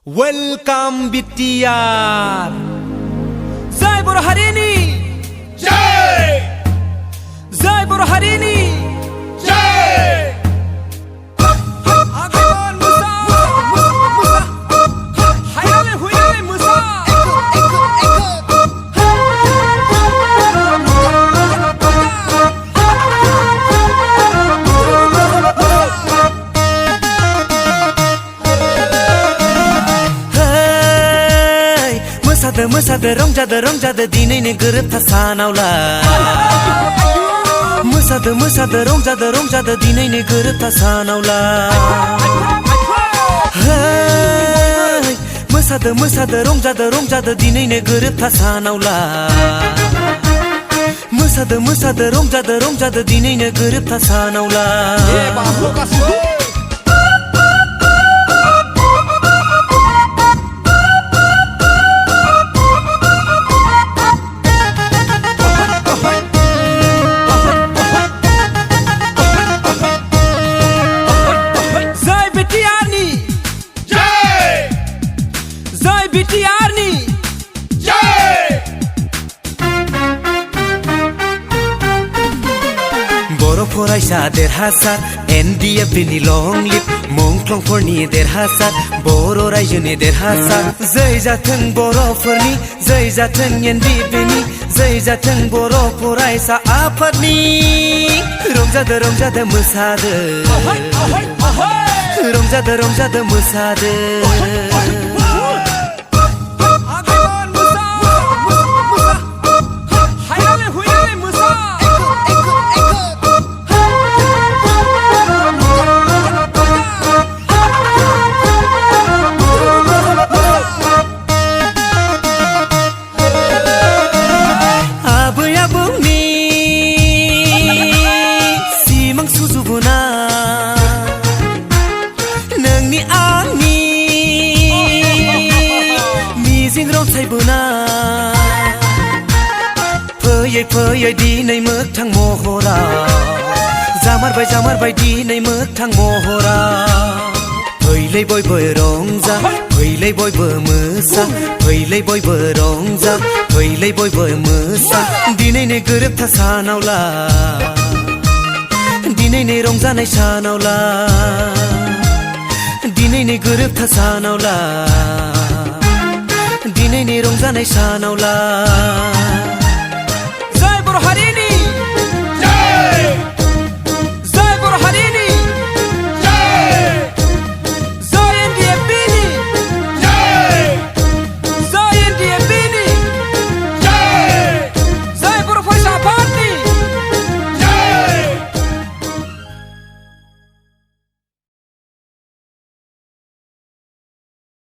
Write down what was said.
Welcome BTR. Jai Boro Harini. Jai. Jai Boro Harini. Jai. Agawan Musa. Musa. Hayrale huyrale Musa. Musada rongjada dinayni go'ribta sanawla. Musada rongjada dinayni go'ribta sanawla. Hey, musada rongjada dinayni go'ribta sanawla. Musada rongjada dinayni go'ribta sanawla. BTR ni Jai. Boro फरायसा देरहासार NDF नि लं lip मुंख्लंफोरनि देरहासार बर' रायजोनि देरहासार जै जाथों बर'फोरनि जै जाथों NDF नि जै जाथों बर' फरायसा आफादनि रंजादो मोसादो रंजादो मोसादो फैयै दिनै मोगथां महराव जामारबाय दिनै मोगथां महराव फैलै बयबो रंजा फैलै बयबो मोसा फैलै बयबो रंजा फैलै बयबो मोसा दिनैनि गोरोबथा सानावला दिनैनि रंजानाय सानावला दिनैनि गोरोबथा सानावला दिनैनि रंजानाय सानावला Jai Boro Harini.